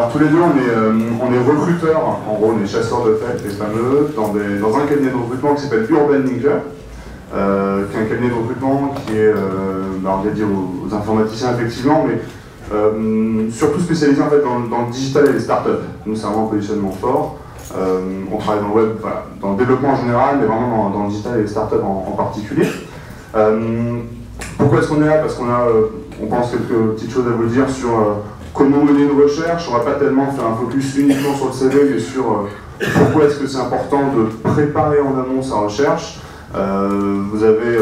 Alors tous les deux, on est recruteurs, en gros, on est chasseurs de tête, les fameux, dans un cabinet de recrutement qui s'appelle Urban Linker, qui est un cabinet de recrutement qui est dédié aux informaticiens effectivement, mais surtout spécialisé en fait dans le digital et les startups. Nous, c'est vraiment un positionnement fort. On travaille dans le web, voilà, dans le développement en général, mais vraiment dans le digital et les startups en particulier. Pourquoi est-ce qu'on est là? Parce on pense quelques petites choses à vous dire sur comment mener une recherche. On ne va pas tellement faire un focus uniquement sur le CV, mais sur pourquoi est-ce que c'est important de préparer en amont sa recherche. Vous avez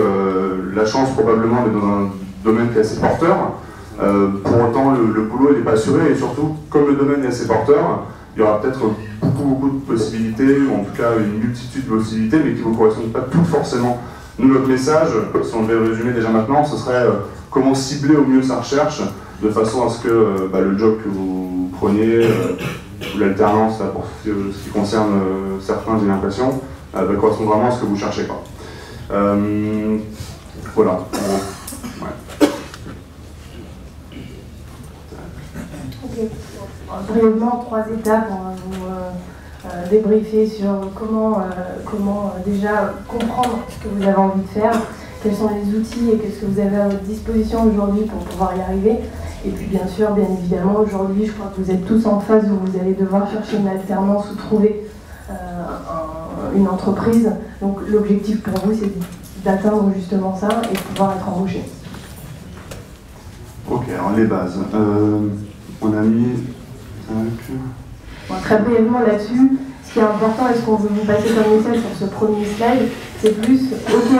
la chance probablement d'être dans un domaine qui est assez porteur. Pour autant, le boulot n'est pas assuré, et surtout, comme le domaine est assez porteur, il y aura peut-être beaucoup de possibilités, ou en tout cas une multitude de possibilités, mais qui ne vous correspondent pas toutes forcément. Nous, notre message, si on devait résumer déjà maintenant, ce serait comment cibler au mieux sa recherche, de façon à ce que le job que vous preniez, ou l'alternance, pour ce qui concerne certains, j'ai l'impression, correspond vraiment à ce que vous cherchez. Voilà. Ouais. Okay. Brièvement, 3 étapes, on va vous débriefer sur comment déjà comprendre ce que vous avez envie de faire, quels sont les outils et qu'est-ce que vous avez à votre disposition aujourd'hui pour pouvoir y arriver. Et puis bien sûr, bien évidemment, aujourd'hui, je crois que vous êtes tous en phase où vous allez devoir chercher une alternance ou trouver une entreprise. Donc l'objectif pour vous, c'est d'atteindre justement ça et pouvoir être embauché. Ok, alors les bases. On a mis... Bon, très brièvement là-dessus, ce qui est important et ce qu'on veut vous passer comme message sur ce premier slide, c'est plus, ok,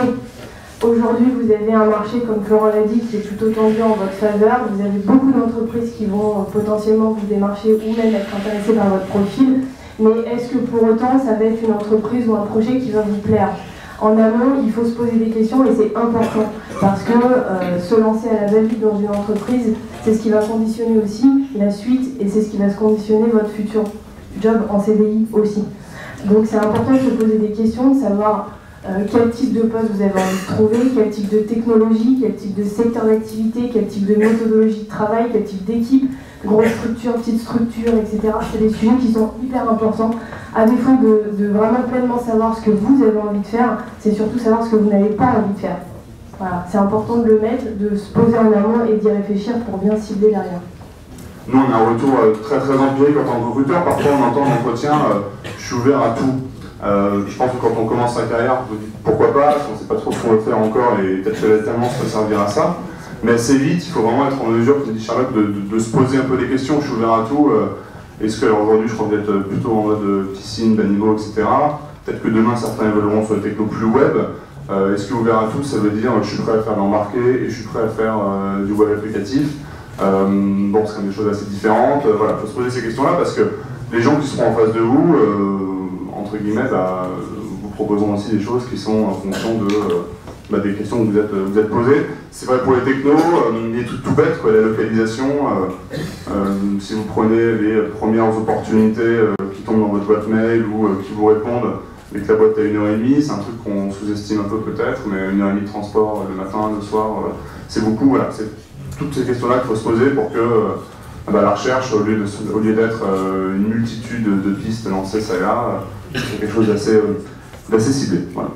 aujourd'hui vous avez un marché, comme Florent l'a dit, qui est plutôt tendu en votre faveur, vous avez beaucoup d'entreprises qui vont potentiellement vous démarcher ou même être intéressées par votre profil, mais est-ce que pour autant ça va être une entreprise ou un projet qui va vous plaire? En amont, il faut se poser des questions et c'est important parce que se lancer à la va-vite dans une entreprise, c'est ce qui va conditionner aussi la suite et c'est ce qui va se conditionner votre futur job en CDI aussi. Donc c'est important de se poser des questions, de savoir quel type de poste vous avez envie de trouver, quel type de technologie, quel type de secteur d'activité, quel type de méthodologie de travail, quel type d'équipe, grosse structure, petite structure, etc. C'est des sujets qui sont hyper importants. À défaut de vraiment pleinement savoir ce que vous avez envie de faire, c'est surtout savoir ce que vous n'avez pas envie de faire. Voilà, c'est important de le mettre, de se poser en amont et d'y réfléchir pour bien cibler derrière. Nous, on a un retour très empirique en tant que recruteur. Parfois, on entend en entretien je suis ouvert à tout. Je pense que quand on commence sa carrière, vous dites pourquoi pas, parce qu'on ne sait pas trop ce qu'on veut faire encore et peut-être que l'alternance peut servir à ça. Mais assez vite, il faut vraiment être en mesure, comme dit Charlotte, de se poser un peu des questions. Je suis ouvert à tout. Est-ce que aujourd'hui, je crois que vous êtes plutôt en mode piscine, bas niveau, etc. Peut-être que demain, certains évolueront sur les technos plus web. Est-ce que ouvert à tout, ça veut dire je suis prêt à faire l'embarqué et je suis prêt à faire du web applicatif. Bon, c'est quand même des choses assez différentes. Voilà, il faut se poser ces questions-là parce que les gens qui seront en face de vous, entre guillemets, vous proposeront aussi des choses qui sont en fonction de des questions que vous êtes posées. C'est vrai pour les technos, il est tout bête, quoi, la localisation. Si vous prenez les premières opportunités qui tombent dans votre boîte mail ou qui vous répondent, mais que la boîte a 1h30, c'est un truc qu'on sous-estime un peu peut-être, mais 1h30 de transport le matin, le soir, c'est beaucoup. Voilà, c'est toutes ces questions-là qu'il faut se poser pour que la recherche, au lieu d'être une multitude de pistes lancées ça et là, c'est quelque chose d'assez ciblé. Voilà.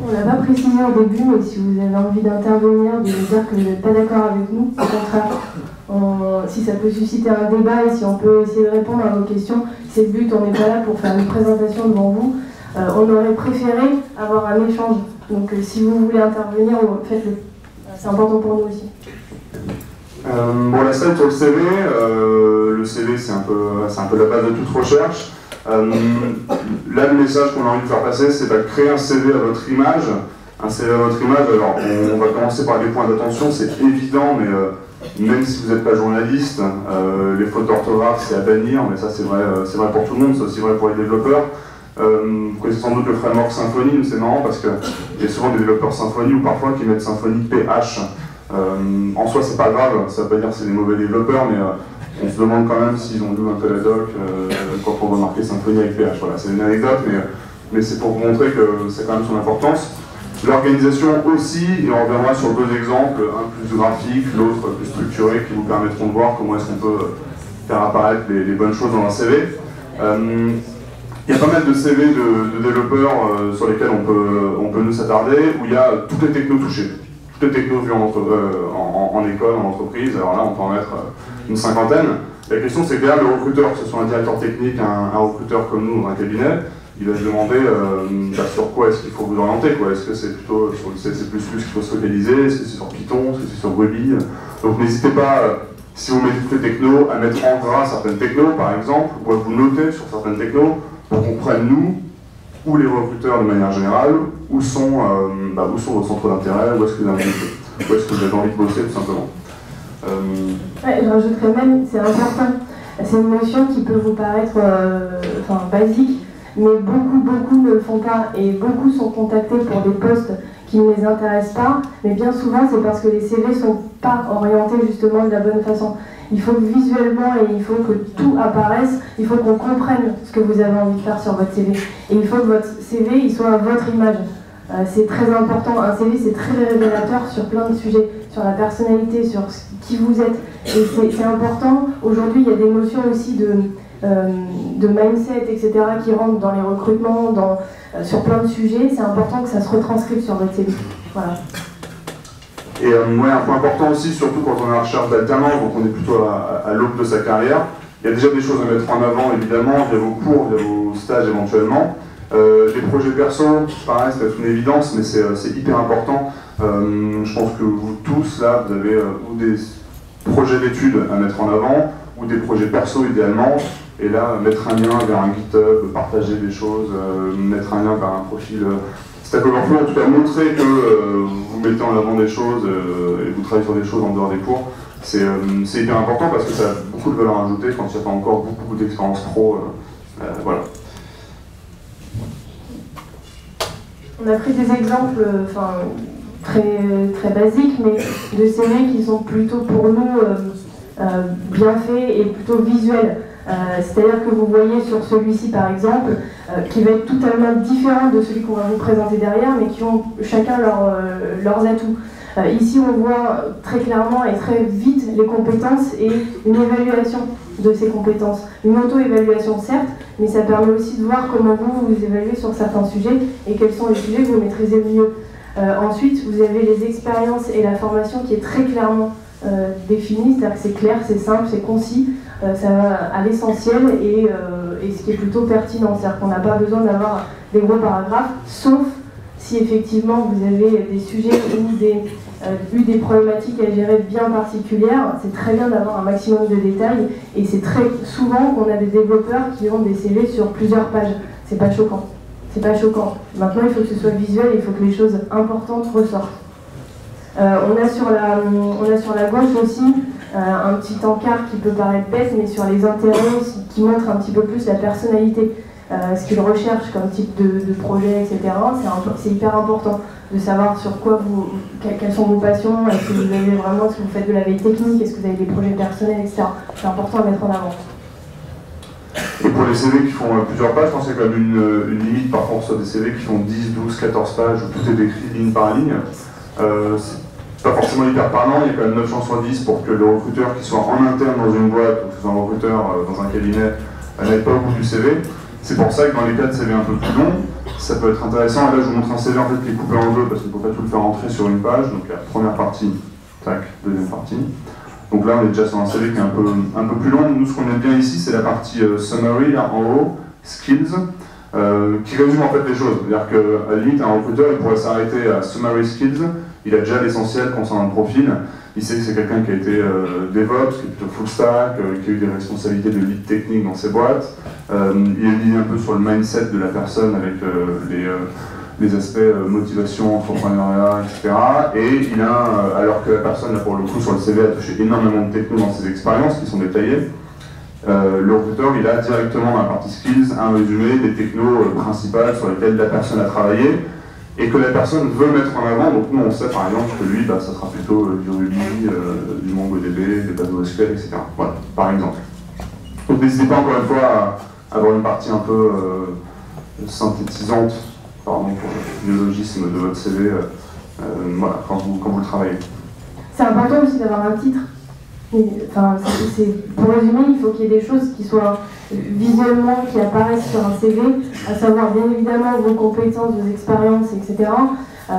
On n'a pas précisé au début, mais si vous avez envie d'intervenir, de nous dire que vous n'êtes pas d'accord avec nous, au contraire, si ça peut susciter un débat et si on peut essayer de répondre à vos questions, c'est le but, on n'est pas là pour faire une présentation devant vous. On aurait préféré avoir un échange. Donc si vous voulez intervenir, faites-le. C'est important pour nous aussi. Bon, la slide sur le CV c'est un peu la base de toute recherche. Là, le message qu'on a envie de faire passer, c'est de créer un CV à votre image. Un CV à votre image, alors on va commencer par les points d'attention, c'est évident, mais même si vous n'êtes pas journaliste, les fautes d'orthographe, c'est à bannir, mais ça c'est vrai pour tout le monde, c'est aussi vrai pour les développeurs. Vous connaissez sans doute le framework Symfony, c'est marrant parce qu'il y a souvent des développeurs Symfony ou parfois qui mettent Symfony PH. En soi, c'est pas grave, ça veut pas dire que c'est des mauvais développeurs, mais on se demande quand même s'ils ont lu un peu la doc quand on va marquer Symfony avec PH. Voilà, c'est une anecdote, mais c'est pour vous montrer que c'est quand même son importance. L'organisation aussi, et on reviendra sur deux exemples, un plus graphique, l'autre plus structuré, qui vous permettront de voir comment est-ce qu'on peut faire apparaître les bonnes choses dans un CV. Il y a pas mal de CV de développeurs sur lesquels on peut nous s'attarder, où il y a toutes les technos touchées. Toutes les technos vues en école, en entreprise, alors là on peut en mettre une cinquantaine. La question c'est que là, le recruteur, que ce soit un directeur technique, un recruteur comme nous dans un cabinet, il va se demander sur quoi est-ce qu'il faut vous orienter, quoi. Est-ce que c'est plutôt sur le C++ qu'il faut se focaliser, est-ce que c'est sur Python, est-ce que c'est sur Ruby. Donc n'hésitez pas, si vous mettez toutes les technos, à mettre en gras certaines technos par exemple, ou à vous noter sur certaines technos, pour qu'on prenne nous, ou les recruteurs de manière générale, où sont vos centres d'intérêt, où est-ce que vous avez envie de bosser tout simplement. Ouais, je rajouterais même, c'est important, c'est une notion qui peut vous paraître basique, mais beaucoup ne le font pas, et beaucoup sont contactés pour des postes qui ne les intéressent pas, mais bien souvent c'est parce que les CV ne sont pas orientés justement de la bonne façon. Il faut que visuellement et il faut que tout apparaisse, il faut qu'on comprenne ce que vous avez envie de faire sur votre CV. Et il faut que votre CV il soit à votre image. C'est très important, un CV c'est très révélateur sur plein de sujets, sur la personnalité, sur qui vous êtes. Et c'est important, aujourd'hui il y a des notions aussi de mindset, etc. qui rentrent dans les recrutements, sur plein de sujets. C'est important que ça se retranscrive sur votre CV. Voilà. Et un point important aussi, surtout quand on est en recherche d'alternance, donc on est plutôt à l'aube de sa carrière, il y a déjà des choses à mettre en avant évidemment, via vos cours, via vos stages éventuellement. Les projets perso, pareil, c'est une évidence, mais c'est hyper important. Je pense que vous tous, là, vous avez ou des projets d'études à mettre en avant, ou des projets perso idéalement, et là, mettre un lien vers un GitHub, partager des choses, mettre un lien vers un profil Stack Overflow, en tout cas montrer que vous mettez en avant des choses et vous travaillez sur des choses en dehors des cours, c'est hyper important parce que ça a beaucoup de valeur ajoutée quand il n'y a pas encore beaucoup d'expérience pro. Voilà. On a pris des exemples très basiques, mais de CV qui sont plutôt pour nous bien faits et plutôt visuels. C'est-à-dire que vous voyez sur celui-ci par exemple, qui va être totalement différent de celui qu'on va vous présenter derrière, mais qui ont chacun leurs atouts. Ici on voit très clairement et très vite les compétences et une évaluation de ces compétences. Une auto-évaluation certes, mais ça permet aussi de voir comment vous évaluez sur certains sujets et quels sont les sujets que vous maîtrisez le mieux. Ensuite, vous avez les expériences et la formation qui est très clairement définie, c'est-à-dire que c'est clair, c'est simple, c'est concis, ça va à l'essentiel et ce qui est plutôt pertinent, c'est-à-dire qu'on n'a pas besoin d'avoir des gros paragraphes, sauf si effectivement vous avez des sujets ou des problématiques à gérer bien particulières, c'est très bien d'avoir un maximum de détails et c'est très souvent qu'on a des développeurs qui ont des CV sur plusieurs pages, c'est pas choquant. C'est pas choquant. Maintenant, il faut que ce soit visuel, il faut que les choses importantes ressortent. On a sur la gauche aussi un petit encart qui peut paraître bête, mais sur les intérêts qui montre un petit peu plus la personnalité, ce qu'ils recherchent comme type de projet, etc. C'est hyper important de savoir sur quoi quelles sont vos passions, est-ce que vous avez vraiment, est-ce que vous faites de la veille technique, est-ce que vous avez des projets personnels, etc. C'est important à mettre en avant. Et pour les CV qui font plusieurs pages, je pense qu'il y a quand même une limite parfois sur des CV qui font 10, 12, 14 pages où tout est décrit ligne par ligne. C'est pas forcément hyper parlant, il y a quand même 9 chances sur 10 pour que le recruteur qui soit en interne dans une boîte ou que ce soit un recruteur dans un cabinet n'aille pas au bout du CV. C'est pour ça que dans les cas de CV un peu plus longs, ça peut être intéressant. Et là je vous montre un CV en fait qui est coupé en deux parce qu'il ne faut pas tout le faire rentrer sur une page. Donc la première partie, tac, deuxième partie. Donc là on est déjà sur un CV qui est un peu plus long. Nous ce qu'on aime bien ici c'est la partie summary là en haut, skills, qui résume en fait les choses. C'est-à-dire qu'à la limite un recruteur il pourrait s'arrêter à summary skills, il a déjà l'essentiel concernant le profil. Il sait que c'est quelqu'un qui a été DevOps, qui est plutôt full stack, qui a eu des responsabilités de lead technique dans ses boîtes. Il est lié un peu sur le mindset de la personne avec les aspects motivation, entrepreneuriat, etc. Et il a, alors que la personne, là, pour le coup, sur le CV, a touché énormément de techno dans ses expériences qui sont détaillées, le recruteur, il a directement dans la partie skills un résumé des technos principales sur lesquelles la personne a travaillé et que la personne veut mettre en avant. Donc nous, on sait par exemple que lui, ça sera plutôt du Ruby, du MongoDB, des bases NoSQL, etc. Voilà, par exemple. Donc n'hésitez pas encore une fois à avoir une partie un peu synthétisante, pardon pour le néologisme de votre CV, voilà, quand vous le travaillez. C'est important aussi d'avoir un titre. Enfin, pour résumer, il faut qu'il y ait des choses qui soient visuellement, qui apparaissent sur un CV, à savoir bien évidemment vos compétences, vos expériences, etc.,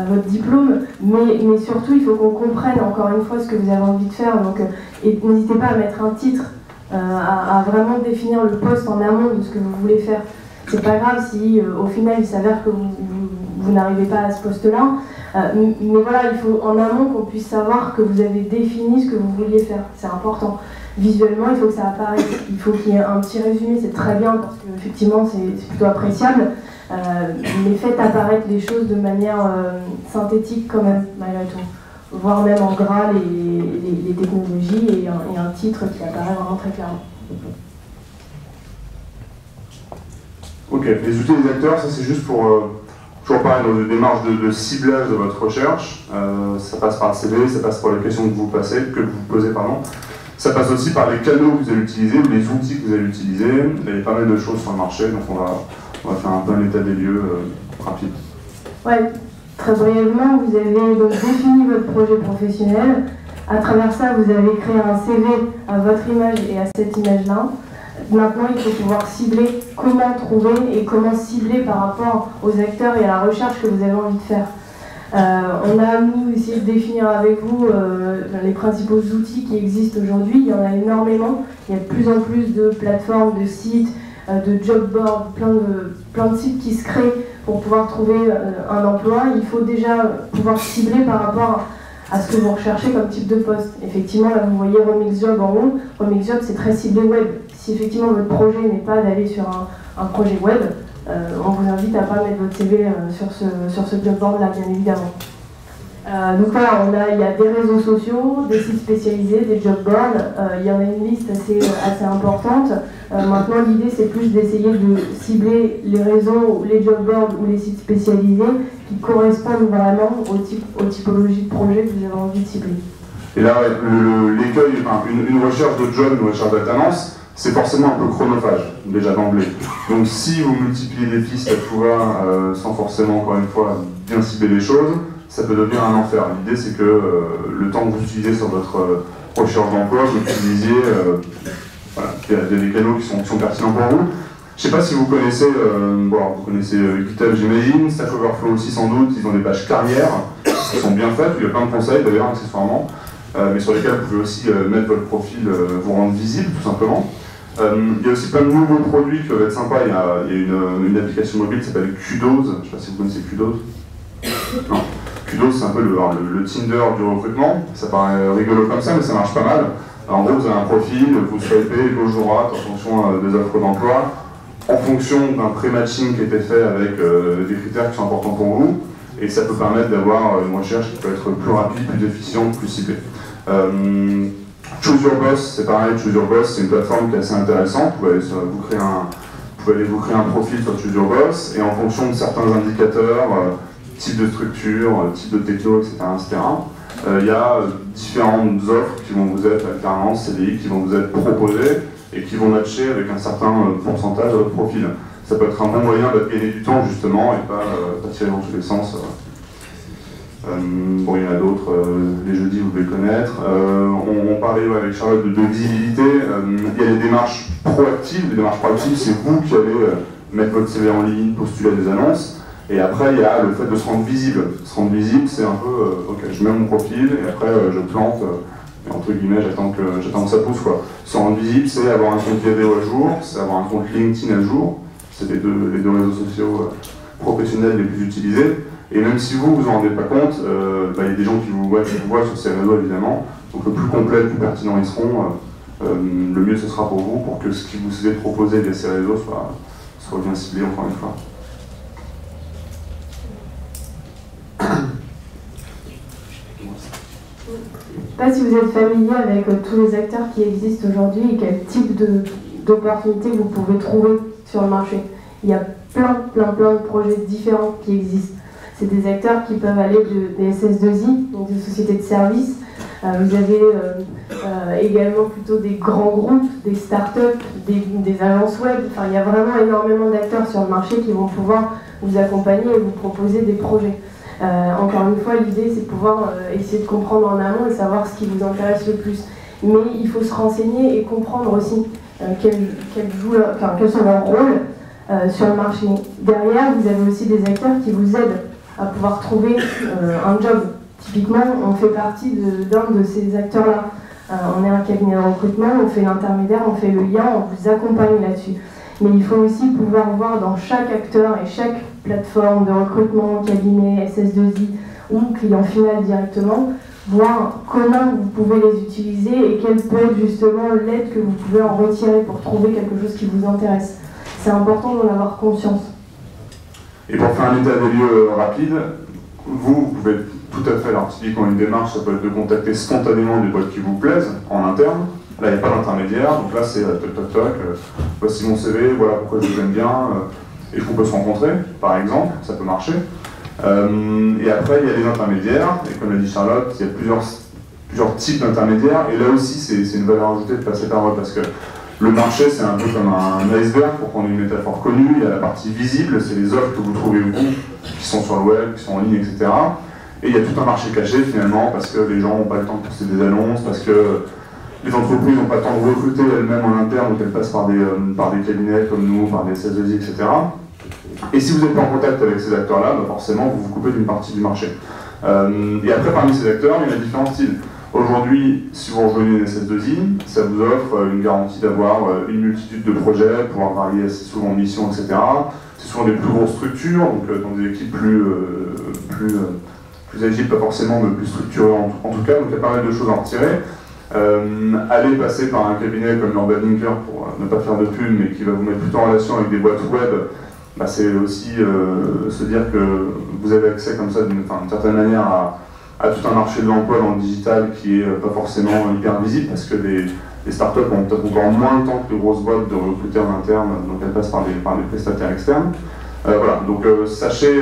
votre diplôme, mais surtout il faut qu'on comprenne encore une fois ce que vous avez envie de faire. Donc, et n'hésitez pas à mettre un titre, à vraiment définir le poste en amont de ce que vous voulez faire. C'est pas grave si au final il s'avère que vous n'arrivez pas à ce poste-là, mais voilà, il faut en amont qu'on puisse savoir que vous avez défini ce que vous vouliez faire, c'est important. Visuellement, il faut que ça apparaisse, il faut qu'il y ait un petit résumé, c'est très bien parce qu'effectivement c'est plutôt appréciable, mais faites apparaître les choses de manière synthétique quand même, malgré tout. Voire même en gras les technologies et un titre qui apparaît vraiment très clairement. Ok, les outils des acteurs, ça c'est juste pour, toujours pareil, dans une démarche de ciblage de votre recherche. Ça passe par le CV, ça passe par les questions que vous posez, pardon. Ça passe aussi par les canaux que vous allez utiliser, ou les outils que vous allez utiliser. Il y a pas mal de choses sur le marché, donc on va faire un peu un état des lieux rapide. Ouais, très brièvement, vous avez donc défini votre projet professionnel. À travers ça, vous avez créé un CV à votre image et à cette image-là. Maintenant, il faut pouvoir cibler comment trouver et comment cibler par rapport aux acteurs et à la recherche que vous avez envie de faire. On a, nous, essayé de définir avec vous les principaux outils qui existent aujourd'hui. Il y en a énormément. Il y a de plus en plus de plateformes, de sites, de job boards, plein de sites qui se créent pour pouvoir trouver un emploi. Il faut déjà pouvoir cibler par rapport à ce que vous recherchez comme type de poste. Effectivement, là, vous voyez Remix Job en haut. Remix Job, c'est très ciblé web. Si effectivement votre projet n'est pas d'aller sur un projet web, on vous invite à ne pas mettre votre CV sur ce job board-là, bien évidemment. Donc voilà, il y a des réseaux sociaux, des sites spécialisés, des job boards, il y en a une liste assez importante. Maintenant, l'idée, c'est plus d'essayer de cibler les réseaux, les job boards ou les sites spécialisés qui correspondent vraiment aux typologies de projets que vous avez envie de cibler. Et là, l'écueil, une recherche de job, une recherche d'alternance, c'est forcément un peu chronophage, déjà d'emblée. Donc si vous multipliez des pistes à tout va, sans forcément, encore une fois, bien cibler les choses, ça peut devenir un enfer. L'idée, c'est que le temps que vous utilisez sur votre recherche d'emploi, vous utilisiez, voilà, il y a des canaux qui sont pertinents pour vous. Je ne sais pas si vous connaissez, vous connaissez GitHub, j'imagine, Stack Overflow aussi sans doute, ils ont des pages carrières qui sont bien faites, il y a plein de conseils d'ailleurs, accessoirement, mais sur lesquels vous pouvez aussi mettre votre profil, vous rendre visible, tout simplement. Il y a aussi plein de nouveaux produits qui peuvent être sympas. Il y a une application mobile qui s'appelle Kudos. Je ne sais pas si vous connaissez Kudos. Non. Kudos, c'est un peu le Tinder du recrutement. Ça paraît rigolo comme ça, mais ça marche pas mal. Alors, en gros, vous avez un profil, vous swipez gauche droite en fonction des offres d'emploi, en fonction d'un pré-matching qui a été fait avec des critères qui sont importants pour vous. Et ça peut permettre d'avoir une recherche qui peut être plus rapide, plus efficiente, plus ciblée. Choose Your Boss, c'est pareil, Choose Your Boss, c'est une plateforme qui est assez intéressante. Vous pouvez aller vous créer un profil sur Choose Your Boss et en fonction de certains indicateurs, type de structure, type de techno, etc., il y a différentes offres qui vont vous être alternance, CDI, qui vont vous être proposées et qui vont matcher avec un certain pourcentage de votre profil. Ça peut être un bon moyen de gagner du temps justement et pas tirer dans tous les sens. Bon, il y en a d'autres, les jeudis vous devez connaître. On parlait avec Charlotte de visibilité. Il y a les démarches proactives. Les démarches proactives, c'est vous qui allez mettre votre CV en ligne, postuler à des annonces. Et après, il y a le fait de se rendre visible. Se rendre visible, c'est un peu, ok, je mets mon profil et après je plante, et entre guillemets, j'attends que ça pousse, quoi. Se rendre visible, c'est avoir un compte vidéo à jour, c'est avoir un compte LinkedIn à jour. C'est les deux réseaux sociaux professionnels les plus utilisés. Et même si vous en rendez pas compte, il y a des gens qui vous voient sur ces réseaux évidemment. Donc le plus complet, le plus pertinent ils seront, le mieux ce sera pour vous pour que ce qui vous est proposé via ces réseaux soit bien ciblé encore une fois. Je ne sais pas si vous êtes familier avec tous les acteurs qui existent aujourd'hui et quel type d'opportunités vous pouvez trouver sur le marché. Il y a plein de projets différents qui existent. C'est des acteurs qui peuvent aller des SS2I, donc des sociétés de services. Vous avez également plutôt des grands groupes, des startups, des agences web. Enfin, il y a vraiment énormément d'acteurs sur le marché qui vont pouvoir vous accompagner et vous proposer des projets. Encore une fois, l'idée c'est de pouvoir essayer de comprendre en amont et savoir ce qui vous intéresse le plus. mais il faut se renseigner et comprendre aussi quels sont leurs rôles sur le marché. Derrière, vous avez aussi des acteurs qui vous aident à pouvoir trouver un job. Typiquement, on fait partie d'un de ces acteurs-là. On est un cabinet de recrutement, on fait l'intermédiaire, on fait le lien, on vous accompagne là-dessus. Mais il faut aussi pouvoir voir dans chaque acteur et chaque plateforme de recrutement, cabinet, SS2I ou client final directement, voir comment vous pouvez les utiliser et quelle peut être justement l'aide que vous pouvez en retirer pour trouver quelque chose qui vous intéresse. C'est important d'en avoir conscience. Et pour faire un état des lieux rapide, vous pouvez tout à fait, alors typiquement une démarche, ça peut être de contacter spontanément des boîtes qui vous plaisent en interne. Là, il n'y a pas d'intermédiaire, donc là c'est toc toc toc, voici mon CV, voilà pourquoi je vous aime bien, et qu'on peut se rencontrer, par exemple, ça peut marcher. Et après, il y a les intermédiaires, et comme l'a dit Charlotte, il y a plusieurs types d'intermédiaires, et là aussi c'est une valeur ajoutée de passer par eux, parce que le marché c'est un peu comme un iceberg, pour prendre une métaphore connue, il y a la partie visible, c'est les offres que vous trouvez vous, qui sont sur le web, qui sont en ligne, etc. Et il y a tout un marché caché finalement, parce que les gens n'ont pas le temps de poster des annonces, parce que les entreprises n'ont pas le temps de recruter elles-mêmes en interne, donc elles passent par des cabinets comme nous, par des SS2I, etc. Et si vous n'êtes pas en contact avec ces acteurs-là, bah forcément vous vous coupez d'une partie du marché. Et après, parmi ces acteurs, il y a différents styles. Aujourd'hui, si vous rejoignez une SS2I, ça vous offre une garantie d'avoir une multitude de projets, pouvoir varier assez souvent de missions, etc. C'est souvent des plus grosses structures, donc dans des équipes plus agiles, pas forcément, mais plus structurées en tout cas, donc il y a pas mal de choses à en retirer. Aller passer par un cabinet comme l'Urban Linker pour ne pas faire de pub, mais qui va vous mettre plutôt en relation avec des boîtes web, bah c'est aussi se dire que vous avez accès comme ça d'une certaine manière à tout un marché de l'emploi dans le digital qui est pas forcément hyper visible, parce que les startups ont peut-être encore moins le temps que les grosses boîtes de recruter en interne, donc elles passent par des prestataires externes. Voilà, donc sachez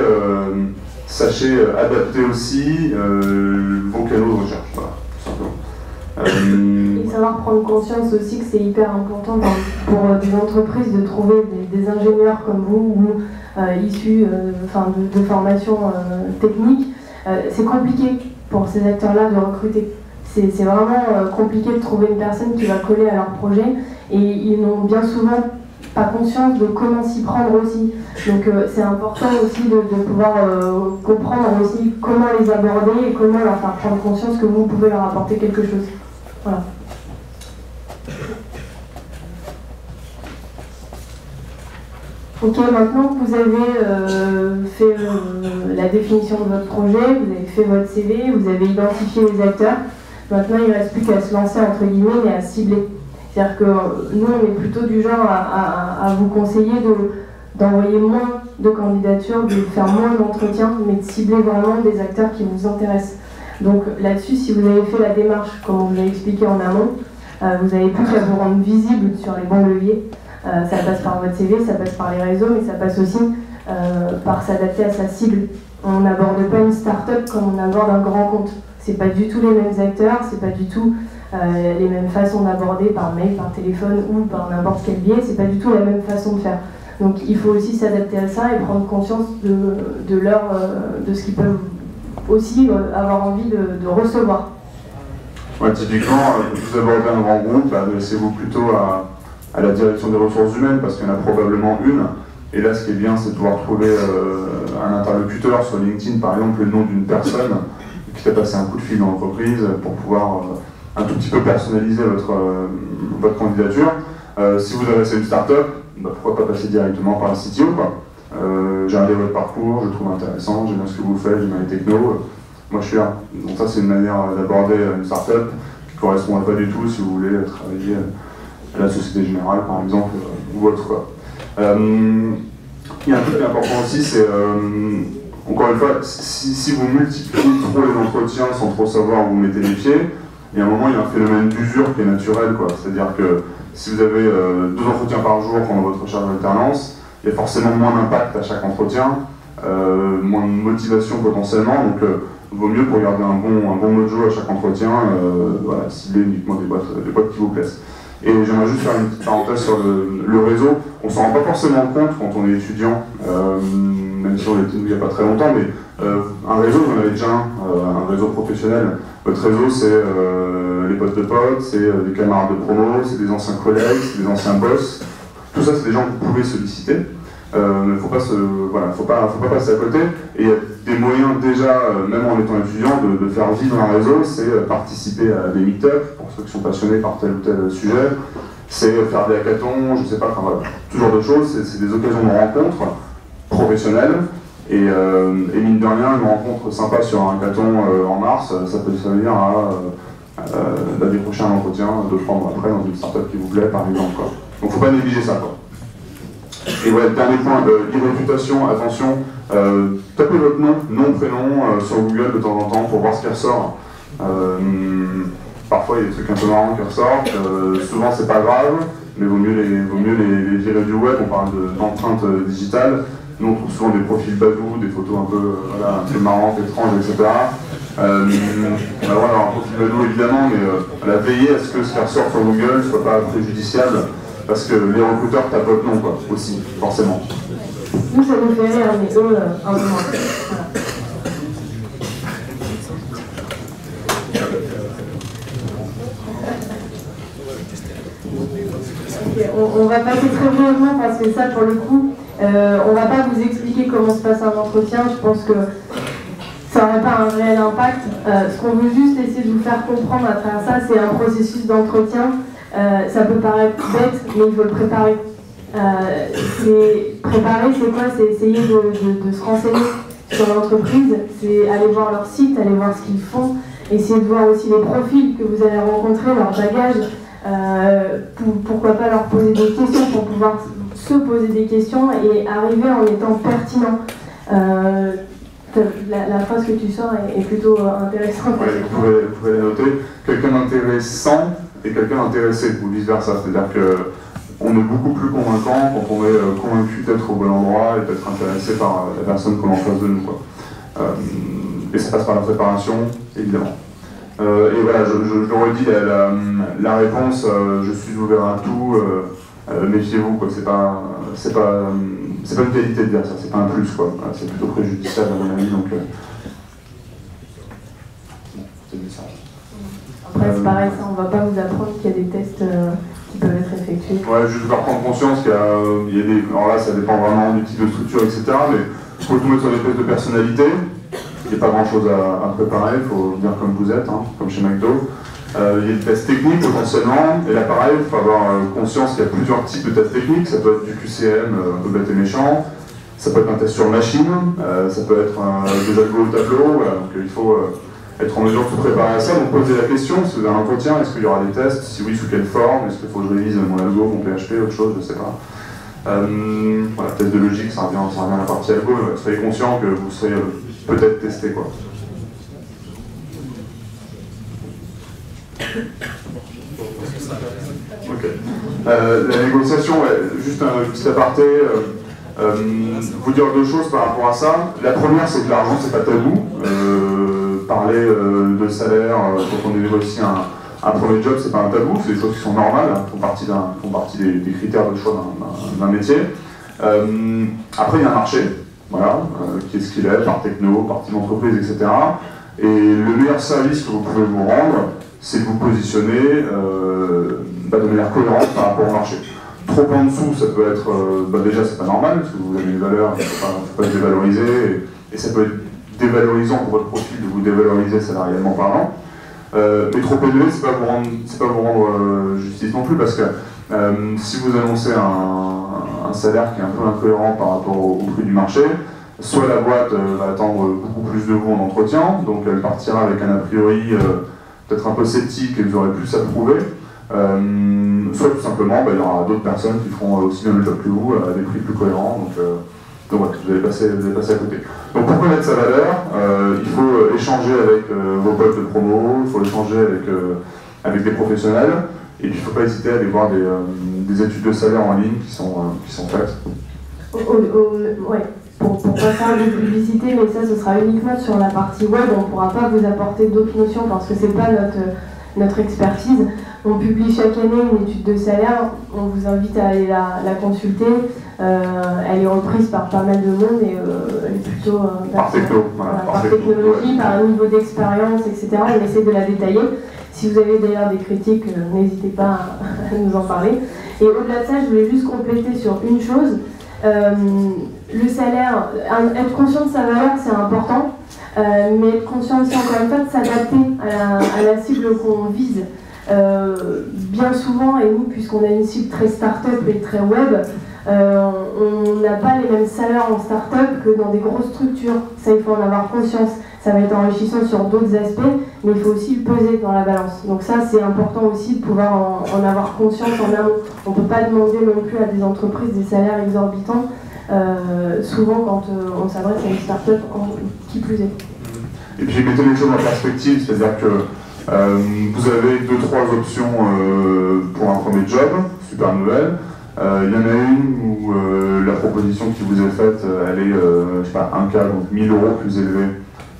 adapter aussi vos canaux de recherche, voilà, tout simplement. Et savoir prendre conscience aussi que c'est hyper important pour des entreprises de trouver des ingénieurs comme vous ou issus de formations techniques. C'est compliqué pour ces acteurs-là de recruter. C'est vraiment compliqué de trouver une personne qui va coller à leur projet et ils n'ont bien souvent pas conscience de comment s'y prendre aussi. Donc c'est important aussi de pouvoir comprendre aussi comment les aborder et comment leur faire prendre conscience que vous pouvez leur apporter quelque chose. Voilà. Ok, maintenant que vous avez fait la définition de votre projet, vous avez fait votre CV, vous avez identifié les acteurs, maintenant il ne reste plus qu'à se lancer entre guillemets et à cibler. C'est-à-dire que nous on est plutôt du genre à vous conseiller d'envoyer moins de candidatures, de faire moins d'entretiens, mais de cibler vraiment des acteurs qui vous intéressent. Donc là-dessus, si vous avez fait la démarche, comme on vous l'a expliqué en amont, vous avez plus qu'à vous rendre visible sur les bons leviers. Ça passe par votre CV, ça passe par les réseaux, mais ça passe aussi par s'adapter à sa cible. On n'aborde pas une start-up comme on aborde un grand compte. C'est pas du tout les mêmes acteurs, c'est pas du tout les mêmes façons d'aborder par mail, par téléphone ou par n'importe quel biais, c'est pas du tout la même façon de faire. Donc il faut aussi s'adapter à ça et prendre conscience de ce qu'ils peuvent aussi avoir envie de recevoir. Ouais, typiquement, vous abordez un grand groupe, adressez-vous plutôt à la direction des ressources humaines, parce qu'il y en a probablement une. Et là, ce qui est bien, c'est de pouvoir trouver un interlocuteur sur LinkedIn, par exemple, le nom d'une personne qui t'a passé un coup de fil dans l'entreprise pour pouvoir un tout petit peu personnaliser votre candidature. Si vous adressez une start-up, bah, pourquoi pas passer directement par le CTO, quoi. J'ai regardé votre parcours, je le trouve intéressant, j'aime bien ce que vous faites, j'aime bien les technos, moi je suis là. Donc ça c'est une manière d'aborder une start-up qui ne correspond pas du tout si vous voulez travailler à la Société Générale par exemple, ou autre quoi. Il y a un truc important aussi, c'est encore une fois, si vous multipliez trop les entretiens sans trop savoir où vous mettez les pieds, il y a un moment il y a un phénomène d'usure qui est naturel, quoi. C'est-à-dire que si vous avez 2 entretiens par jour pendant votre recherche d'alternance, il y a forcément moins d'impact à chaque entretien, moins de motivation potentiellement, donc il vaut mieux pour garder un bon mojo à chaque entretien, voilà, cibler uniquement des boîtes qui vous plaisent. Et j'aimerais juste faire une petite parenthèse sur le réseau. On ne s'en rend pas forcément compte quand on est étudiant, même si on était il n'y a pas très longtemps, mais un réseau, vous en avez déjà un réseau professionnel. Votre réseau, c'est les potes de potes, c'est des camarades de promo, c'est des anciens collègues, c'est des anciens boss. Tout ça, c'est des gens que vous pouvez solliciter. Mais il ne faut pas passer à côté. Et il y a des moyens déjà, même en étant étudiant, de faire vivre un réseau. C'est participer à des meet-up, pour ceux qui sont passionnés par tel ou tel sujet. C'est faire des hackathons, je ne sais pas, enfin voilà, tout genre de choses. C'est des occasions de rencontres professionnelles. Et mine de rien, une rencontre sympa sur un hackathon en mars, ça peut servir à décrocher un entretien 2-3 mois après dans une startup qui vous plaît, par exemple, quoi. Donc faut pas négliger ça, quoi. Et voilà, le dernier point, e-réputation, attention, tapez votre nom, prénom sur Google de temps en temps pour voir ce qui ressort. Parfois il y a des trucs un peu marrants qui ressortent, souvent c'est pas grave, mais vaut mieux les virer du web. On parle d'empreintes digitales. Nous on trouve souvent des profils badou, des photos un peu marrantes, étranges, etc. On a le droit d'avoir un profil badou évidemment, mais veillez à ce que ce qui ressort sur Google ne soit pas préjudiciable, parce que les recruteurs tapent votre nom, quoi, aussi, forcément. Nous ça nous fait rire, mais eux, un peu moins. Okay, on va passer très brièvement parce que ça, pour le coup, on va pas vous expliquer comment se passe un entretien. Je pense que ça n'aurait pas un réel impact. Ce qu'on veut juste essayer de vous faire comprendre à travers ça, c'est un processus d'entretien. Ça peut paraître bête, mais il faut le préparer. Préparer, c'est quoi? C'est essayer de se renseigner sur l'entreprise, c'est aller voir leur site, aller voir ce qu'ils font, essayer de voir aussi les profils que vous allez rencontrer, leur bagage. Pourquoi pas leur poser des questions pour pouvoir se poser des questions et arriver en étant pertinent. La phrase que tu sors est plutôt intéressante. Oui, vous pouvez la noter. Quelqu'un d'intéressant et quelqu'un d'intéressé, ou vice versa. C'est-à-dire qu'on est beaucoup plus convaincant quand on est convaincu d'être au bon endroit et d'être intéressé par la personne qu'on a en face de nous, quoi. Et ça passe par la préparation, évidemment. Et voilà, je le redis, la réponse, je suis ouvert à tout, méfiez-vous, quoi. C'est pas une qualité de dire ça, c'est pas un plus, quoi. C'est plutôt préjudiciable à mon avis, donc c'est ça. Après c'est pareil, ça, on va pas vous apprendre qu'il y a des tests qui peuvent être effectués. Ouais, juste faire prendre conscience qu'il y a des... Alors là, ça dépend vraiment du type de structure, etc. Mais il faut tout mettre sur des tests de personnalité. Il n'y a pas grand chose à préparer, il faut venir comme vous êtes, hein, comme chez McDo. Il y a des tests techniques potentiellement, et là pareil, il faut avoir conscience qu'il y a plusieurs types de tests techniques. Ça peut être du QCM, un peu bête et méchant, ça peut être un test sur machine, ça peut être des algos au tableau, voilà. Donc il faut être en mesure de se préparer à ça. Donc posez la question, si vous avez un entretien, est-ce qu'il y aura des tests? Si oui, sous quelle forme? Est-ce qu'il faut que je révise mon algo, mon PHP, autre chose, je ne sais pas. Voilà, test de logique, ça revient à la partie algo, mais soyez conscient que vous serez peut-être testé, quoi. Ok. La négociation, ouais, juste un petit aparté, vous dire deux choses par rapport à ça. La première, c'est que l'argent, c'est pas tabou. Parler de salaire quand on négocie un premier job, c'est pas un tabou, c'est des choses qui sont normales, font partie des critères de choix d'un métier. Après, il y a un marché, voilà, qui est ce qu'il est, par techno, par type d'entreprise, etc. Et le meilleur service que vous pouvez vous rendre, c'est de vous positionner de manière cohérente par rapport au marché. Trop en dessous, ça peut être, déjà c'est pas normal, parce que vous avez une valeur, il ne faut pas se dévaloriser, et ça peut être dévalorisant pour votre profil de vous dévaloriser salarialement parlant. Mais trop élevé, c'est pas vous rendre justice non plus, parce que si vous annoncez un salaire qui est un peu incohérent par rapport au prix du marché, soit la boîte va attendre beaucoup plus de vous en entretien, donc elle partira avec un a priori peut-être un peu sceptique et vous aurez plus à prouver, soit tout simplement il y aura d'autres personnes qui feront aussi bien le job que vous à des prix plus cohérents, donc voilà, vous allez passer à côté. Donc pour connaître sa valeur, il faut échanger avec vos potes de promo, il faut échanger avec des professionnels, et puis il ne faut pas hésiter à aller voir des études de salaire en ligne qui sont faites. Ouais. Pour pas faire de publicité, mais ça ce sera uniquement sur la partie web, on ne pourra pas vous apporter d'autres notions parce que c'est pas notre expertise. On publie chaque année une étude de salaire, on vous invite à aller la consulter. Elle est reprise par pas mal de monde et elle est plutôt par technologie, par niveau d'expérience, etc. On essaie de la détailler. Si vous avez d'ailleurs des critiques, n'hésitez pas à nous en parler. Et au-delà de ça, je voulais juste compléter sur une chose. Le salaire, être conscient de sa valeur, c'est important, mais être conscient aussi, encore une fois, de s'adapter à la cible qu'on vise. Bien souvent, et nous, puisqu'on a une cible très start-up et très web, on n'a pas les mêmes salaires en start-up que dans des grosses structures. Ça, il faut en avoir conscience. Ça va être enrichissant sur d'autres aspects, mais il faut aussi le peser dans la balance. Donc ça, c'est important aussi de pouvoir en avoir conscience en amont. On ne peut pas demander non plus à des entreprises des salaires exorbitants, souvent quand on s'adresse à une start-up, qui plus est. Et puis mettez les choses en perspective, c'est-à-dire que vous avez 2-3 options pour un premier job, super nouvelle. Il y en a une où la proposition qui vous est faite, elle est, je sais pas, un cas, donc 1000 € plus élevé.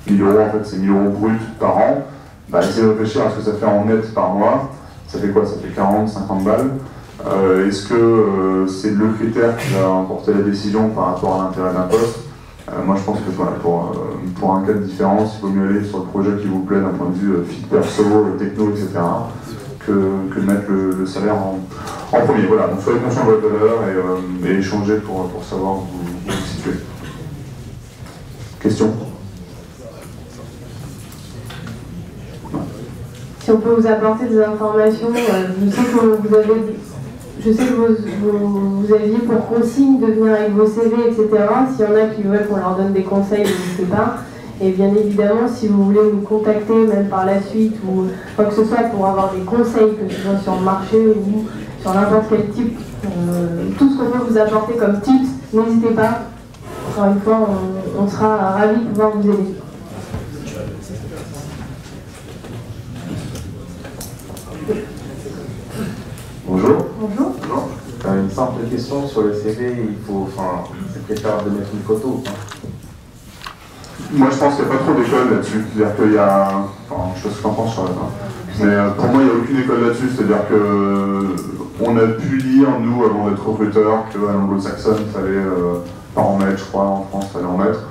1000 € en fait, c'est 1000 € brut par an. Bah, essayez de réfléchir à ce que ça fait en net par mois. Ça fait quoi? Ça fait 40, 50 balles. Est-ce que c'est le critère qui va emporter la décision par rapport à l'intérêt d'un poste? Moi je pense que voilà, pour un cas de différence, il vaut mieux aller sur le projet qui vous plaît d'un point de vue fit perso, techno, etc. que de mettre le salaire en premier. Voilà, donc soyez conscient de votre valeur et échangez pour savoir où vous vous situez. Question? Si on peut vous apporter des informations, je sais que vous aviez pour consigne de venir avec vos CV, etc. S'il y en a qui veulent qu'on leur donne des conseils, n'hésitez pas. Et bien évidemment, si vous voulez nous contacter, même par la suite, ou quoi que ce soit, pour avoir des conseils, que ce soit sur le marché ou sur n'importe quel type, tout ce qu'on peut vous apporter comme tips, n'hésitez pas. Encore une fois, on sera ravis de pouvoir vous aider. Bonjour. Bonjour. Une simple question sur le CV, c'est préférable de mettre une photo. Moi je pense qu'il n'y a pas trop d'école là-dessus. C'est-à-dire qu'il y a. Enfin, je sais pas ce que t'en penses sur mais pour moi il n'y a aucune école là-dessus. C'est-à-dire qu'on a pu lire, nous, avant d'être recruteurs, qu'à l'anglo-saxonne, il fallait pas en mettre, je crois, en France, il fallait en mettre.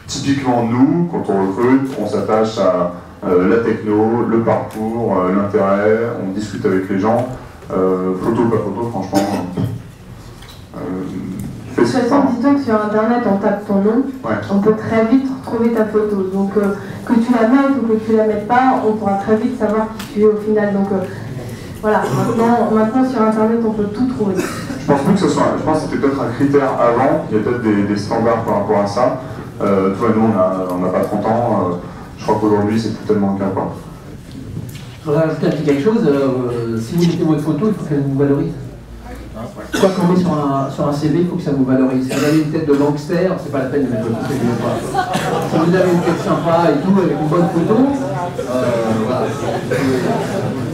Typiquement, nous, quand on recrute, on s'attache à la techno, le parcours, l'intérêt, on discute avec les gens. Photo, pas photo, franchement. De toute façon, dis-toi que sur internet on tape ton nom, ouais. On peut très vite retrouver ta photo. Donc que tu la mettes ou que tu la mettes pas, on pourra très vite savoir qui tu es au final. Donc voilà, maintenant sur internet on peut tout trouver. Je pense plus que ce soit, je pense que c'était peut-être un critère avant, il y a peut-être des standards par rapport à ça. Toi et nous on n'a pas 30 ans, je crois qu'aujourd'hui c'est plus tellement le cas. Je voudrais rajouter un petit quelque chose, si vous mettez votre photo, il faut qu'elle vous valorise. Quoi qu'on met sur un CV, il faut que ça vous valorise. Si vous avez une tête de gangster, c'est pas la peine de mettre votre CV. Si vous avez une tête sympa et tout, avec une bonne photo, voilà.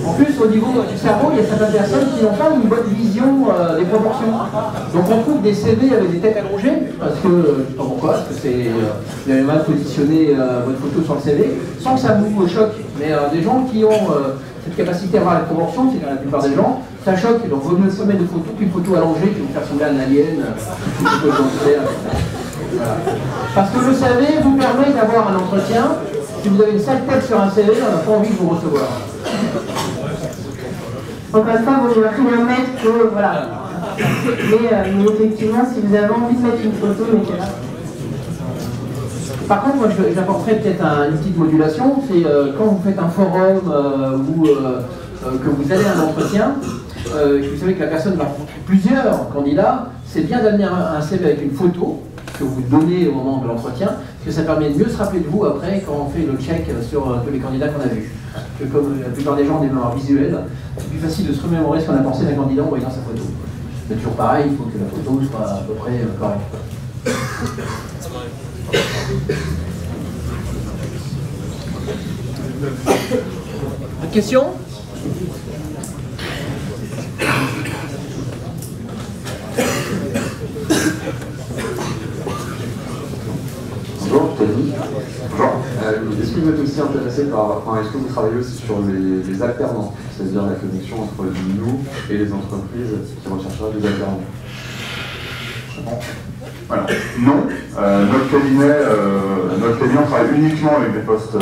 En plus, au niveau du cerveau, il y a certaines personnes qui n'ont pas une bonne vision des proportions. Donc on trouve des CV avec des têtes allongées, parce que, je ne sais pas pourquoi, parce que vous avez mal positionné votre photo sur le CV, sans que ça vous choque. Mais des gens qui ont cette capacité à voir les proportions, c'est la plupart des gens, ça choque, donc vaut mieux se mettre de photos qu'une photo allongée qui vous faire sembler un alien, une photo de gangster, voilà. Parce que le CV vous permet d'avoir un entretien. Si vous avez une sale tête sur un CV, on n'a pas envie de vous recevoir. Encore une fois, vous ne pouvez rien mettre que, voilà. Mais effectivement, si vous avez envie de mettre une photo, mettez-la. Par contre, moi j'apporterais peut-être une petite modulation, c'est quand vous faites un forum ou que vous allez à un entretien, que vous savez que la personne va rencontrer plusieurs candidats, c'est bien d'amener un CV avec une photo que vous donnez au moment de l'entretien, parce que ça permet de mieux se rappeler de vous après quand on fait le check sur tous les candidats qu'on a vus. Parce que comme la plupart des gens ont des mémoires visuelles, c'est plus facile de se remémorer ce qu'on a pensé d'un candidat en voyant sa photo. C'est toujours pareil, il faut que la photo soit à peu près correcte. D'autres questions? Bonjour, Tony. Bonjour. Est-ce que vous êtes aussi intéressé par, enfin, est-ce que vous travaillez aussi sur les alternants, c'est-à-dire la connexion entre nous et les entreprises qui rechercheraient des alternants? Alors, non. Notre cabinet, on travaille uniquement avec des postes,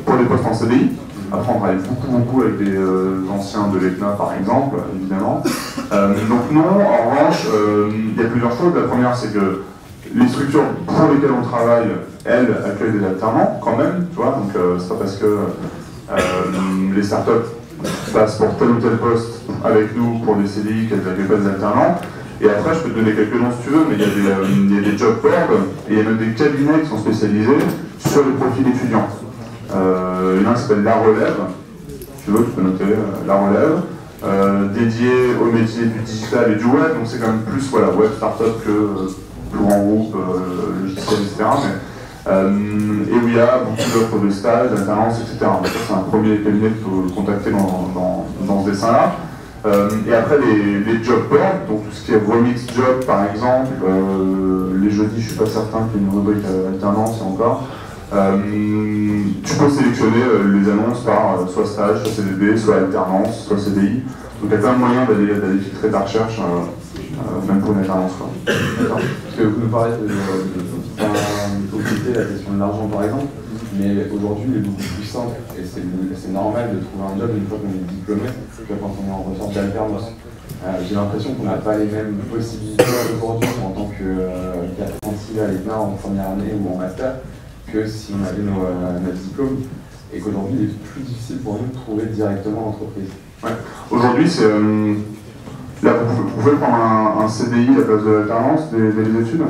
pour des postes en CDI. Après, on travaille beaucoup avec des anciens de l'ECNA, par exemple, évidemment. Donc non, en revanche, il y a plusieurs choses. La première, c'est que les structures pour lesquelles on travaille, elles, accueillent des alternants, quand même, tu vois. Donc c'est pas parce que les startups passent pour tel ou tel poste avec nous pour des CDI qu'elles n'accueillent pas des alternants. Et après, je peux te donner quelques noms si tu veux, mais il y a des job boards et il y a même des cabinets qui sont spécialisés sur les profils étudiants. Il y en a un qui s'appelle La Relève, si tu veux, tu peux noter La Relève, dédié au métier du digital et du web, donc c'est quand même plus voilà, web startup que plus grand groupe, logiciel, etc. Et où il y a beaucoup d'offres de stages, d'alternance, etc. Donc ça, c'est un premier cabinet qu'il faut contacter dans ce dessin-là. Et après les job boards, donc tout ce qui est remix job par exemple, les jeudis je suis pas certain qu'il y ait une rubrique alternance encore. Tu peux sélectionner les annonces par soit stage, soit CDD, soit alternance, soit CDI. Donc il y a quand même moyen d'aller filtrer ta recherche, même pour une alternance. D'accord. Parce que vous nous parlez il faut quitter la question de l'argent par exemple, mais aujourd'hui il est beaucoup plus simple et c'est normal de trouver un job une fois qu'on est diplômé que quand on est en recherche d'alternance. J'ai l'impression qu'on n'a pas les mêmes possibilités aujourd'hui en tant qu'apprenti à l'ECNA en première année ou en master que si on avait notre diplôme, et qu'aujourd'hui il est plus difficile pour nous de trouver directement l'entreprise. Ouais. Aujourd'hui, c'est là, vous pouvez prendre un CDI à la place de l'alternance des études.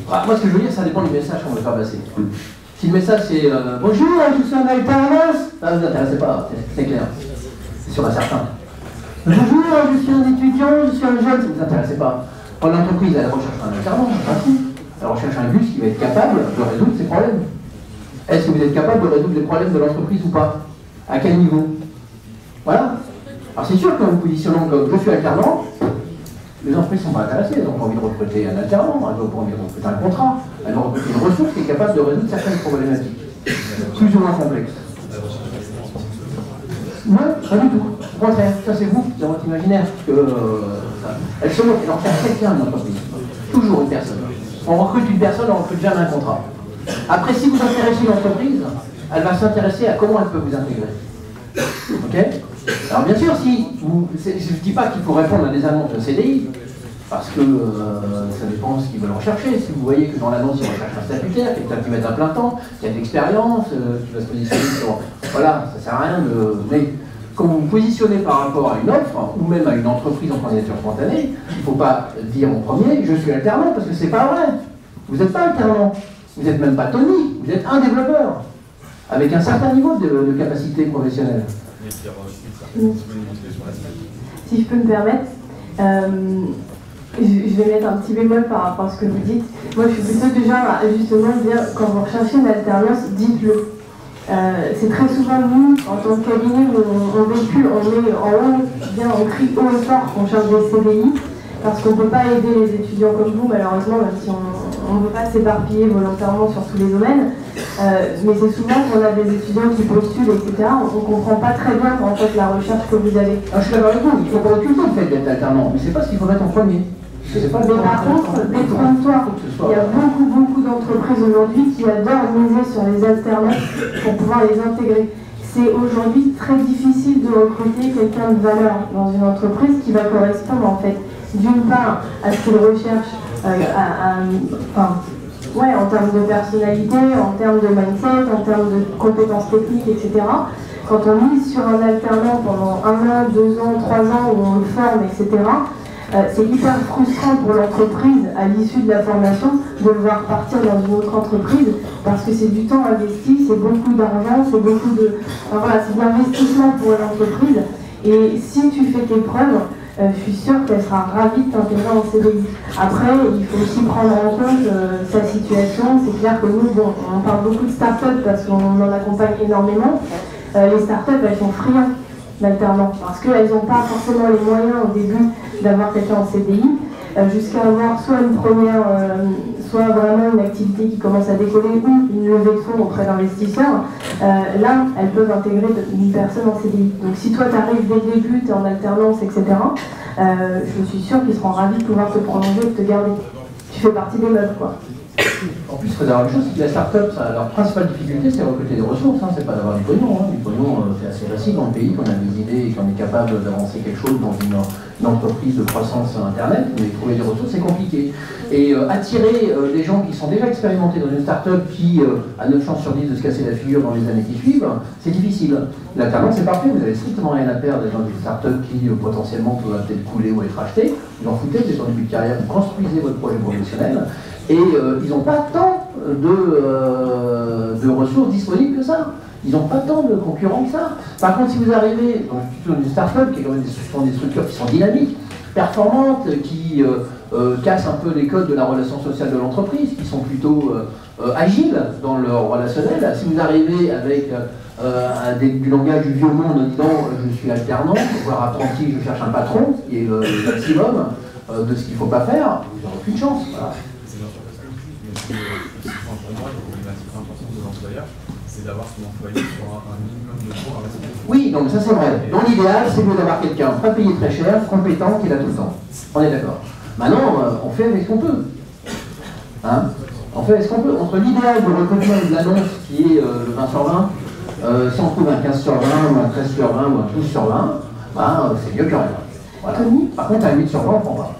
Moi, ce que je veux dire, ça dépend du message qu'on veut faire passer. Si le message c'est bonjour, je suis en alternance, ça ne vous intéressez pas, c'est clair. C'est sûr à certains. Bonjour, je suis un étudiant, je suis un jeune, ça ne vous intéressez pas. Quand l'entreprise, elle recherche un alternant, elle recherche un bus qui va être capable de résoudre ses problèmes. Est-ce que vous êtes capable de résoudre les problèmes de l'entreprise ou pas? À quel niveau? Voilà. Alors c'est sûr qu'en vous positionnant comme je suis alternant, les entreprises ne sont pas intéressées, elles n'ont pas envie de recruter un alternant, elles n'ont pas envie de recruter un contrat, elles vont recruter une ressource qui est capable de résoudre certaines problématiques, plus ou moins complexes. Non, pas du tout. Au contraire, ça c'est vous, dans votre imaginaire, que elles en cherchent quelqu'un dans l'entreprise. Toujours une personne. On recrute une personne, on recrute jamais un contrat. Après, si vous intéressez l'entreprise, elle va s'intéresser à comment elle peut vous intégrer. Ok? Alors bien sûr, si vous, je ne dis pas qu'il faut répondre à des annonces de CDI, parce que ça dépend de ce qu'ils veulent rechercher. Si vous voyez que dans l'annonce, ils recherchent un statutaire, quelqu'un qui met un plein temps, qui a de l'expérience, qui va se positionner sur... Voilà, ça ne sert à rien de... Mais quand vous vous positionnez par rapport à une offre, ou même à une entreprise en candidature spontanée, il ne faut pas dire en premier, je suis alternant, parce que c'est pas vrai. Vous n'êtes pas alternant. Vous n'êtes même pas Tony, vous êtes un développeur, avec un certain niveau de capacité professionnelle. Si je peux me permettre, je vais mettre un petit bémol par rapport à ce que vous dites. Moi, je suis plutôt du genre à justement dire, quand vous recherchez une alternance, dites-le. C'est très souvent nous, en tant que cabinet, on véhicule, on met en haut, bien, on crie haut et fort qu'on cherche des CDI, parce qu'on ne peut pas aider les étudiants comme vous, malheureusement, même si on ne veut pas s'éparpiller volontairement sur tous les domaines. Mais c'est souvent qu'on a des étudiants qui postulent, etc. On ne comprend pas très bien en fait la recherche que vous avez. Alors, je suis d'accord avec vous, il faut pas occulter le fait d'être alternant, mais c'est pas ce qu'il faut mettre en premier. Mais par contre, détrompe-toi, il y a beaucoup d'entreprises aujourd'hui qui adorent miser sur les alternants pour pouvoir les intégrer. C'est aujourd'hui très difficile de recruter quelqu'un de valeur dans une entreprise qui va correspondre en fait d'une part à ce qu'il recherche, en termes de personnalité, en termes de mindset, en termes de compétences techniques, etc. Quand on mise sur un alternant pendant 1 an, 2 ans, 3 ans où on le forme, etc., c'est hyper frustrant pour l'entreprise à l'issue de la formation de le voir partir dans une autre entreprise parce que c'est du temps investi, c'est beaucoup d'argent, c'est beaucoup de... c'est de l'investissement pour l'entreprise. Et si tu fais tes preuves, je suis sûre qu'elle sera ravie de t'intégrer en CDI. Après, il faut aussi prendre en compte sa situation. C'est clair que nous, on parle beaucoup de start-up parce qu'on en accompagne énormément. Les start-up, elles sont friandes d'alternants parce qu'elles n'ont pas forcément les moyens au début d'avoir quelqu'un en CDI. jusqu'à avoir soit une première, soit vraiment une activité qui commence à décoller ou une levée de fonds auprès d'investisseurs, là, elles peuvent intégrer une personne en CDI. Donc si toi tu arrives dès le début, tu es en alternance, etc., je suis sûre qu'ils seront ravis de pouvoir te prolonger et de te garder. Tu fais partie des meubles, quoi. En plus, il faut savoir une chose, c'est que la start-up, leur principale difficulté, c'est recruter des ressources, hein, c'est pas d'avoir du pognon. Hein. Du pognon, c'est assez facile dans le pays, qu'on a des idées et qu'on est capable d'avancer quelque chose dans une entreprise de croissance Internet, mais trouver des ressources, c'est compliqué. Et attirer des gens qui sont déjà expérimentés dans une start-up qui a 9 chances sur 10 de se casser la figure dans les années qui suivent, c'est difficile. L'alternance, c'est parfait, vous avez strictement rien à perdre dans une start-up qui potentiellement peut peut-être couler ou être achetée. Vous en foutez, vous êtes en début de carrière, vous construisez votre projet professionnel. Et ils n'ont pas tant de ressources disponibles que ça. Ils n'ont pas tant de concurrents que ça. Par contre, si vous arrivez dans une start-up qui est quand même des structures qui sont dynamiques, performantes, qui cassent un peu les codes de la relation sociale de l'entreprise, qui sont plutôt agiles dans leur relationnel, si vous arrivez avec du langage du vieux monde en disant je suis alternant, voire apprenti, je cherche un patron, ce qui est le maximum de ce qu'il ne faut pas faire, vous n'aurez aucune chance. Voilà. Pour moi, la problématique importante de l'employeur, c'est d'avoir son employé sur un minimum de cours à respecter. Oui, donc ça c'est vrai. Dans l'idéal, c'est mieux d'avoir quelqu'un pas payé très cher, compétent, qui est là tout le temps. On est d'accord. Maintenant, on fait avec ce qu'on peut. Hein, on fait avec ce qu'on peut. Entre l'idéal de recrutement de l'annonce qui est le 20 sur 20, si on trouve un 15 sur 20, ou un 13 sur 20, ou un 12 sur 20, c'est mieux que rien. Voilà. Par contre, un 8 sur 20, on ne prend pas.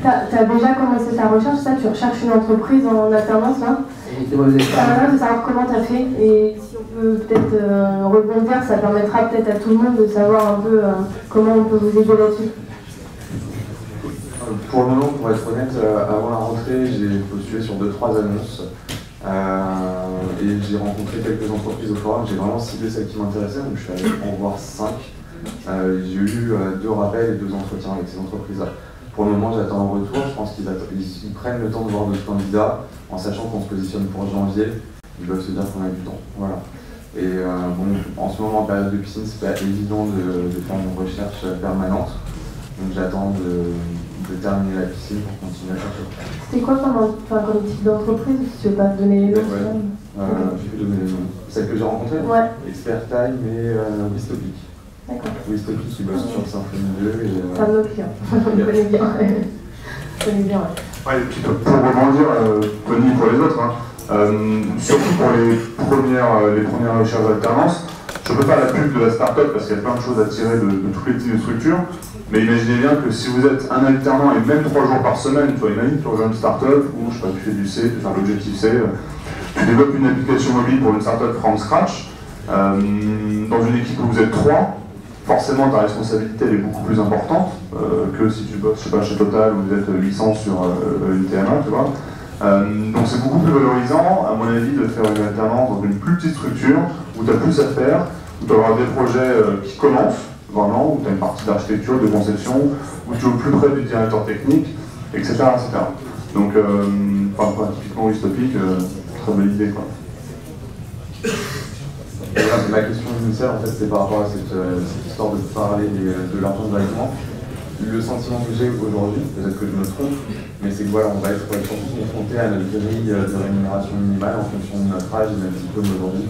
T'as déjà commencé ta recherche, ça? Tu recherches une entreprise en alternance, là? C'est de savoir comment tu as fait, et si on peut peut-être rebondir, ça permettra peut-être à tout le monde de savoir un peu comment on peut vous aider là-dessus. Pour le moment, pour être honnête, avant la rentrée, j'ai postulé sur 2-3 annonces et j'ai rencontré quelques entreprises au forum. J'ai vraiment ciblé celles qui m'intéressaient, donc je suis allé en voir 5. J'ai eu 2 rappels et 2 entretiens avec ces entreprises-là. Pour le moment, j'attends un retour. Je pense qu'ils prennent le temps de voir d'autres candidats, en sachant qu'on se positionne pour janvier. Ils doivent se dire qu'on a du temps. Voilà. Et en ce moment, en période de piscine, c'est pas évident de faire une recherche permanente. Donc j'attends de terminer la piscine pour continuer à chercher. C'était quoi comme type d'entreprise? Si tu veux pas donner les noms? Je peux donner les noms. Celles que j'ai rencontrées? Ouais. Expertime et Wistopic. D'accord. Wistopic qui bosse sur Symfony 2. C'est un autre client. On le connaît bien. On connaît bien, ouais. Ouais, et puis pour rebondir, Tony, pour les autres, surtout pour les premières recherches d'alternance, je ne peux pas la pub de la start-up parce qu'il y a plein de choses à tirer de tous les types de structures, mais imaginez bien que si vous êtes un alternant et même 3 jours par semaine, tu vois, imagine que tu rejoins une start-up où je sais pas, tu fais du C, tu fais l'objectif C, tu développes une application mobile pour une start-up from scratch, dans une équipe où vous êtes 3, forcément ta responsabilité elle est beaucoup plus importante que si tu bosses, je sais pas, chez Total où vous êtes 800 sur une TMA, tu vois. Donc c'est beaucoup plus valorisant, à mon avis, de faire une alternance dans une plus petite structure où tu as plus à faire, où tu auras des projets qui commencent, vraiment, où tu as une partie d'architecture, de conception, où tu es au plus près du directeur technique, etc. etc. Donc, typiquement Wistopic, très belle idée, quoi. Ma question initiale, en fait, c'était par rapport à cette histoire de parler de l'argent directement. Le sentiment que j'ai aujourd'hui, peut-être que je me trompe, mais c'est que voilà, on va être surtout confronté à notre grille de rémunération minimale en fonction de notre âge et de notre diplôme aujourd'hui.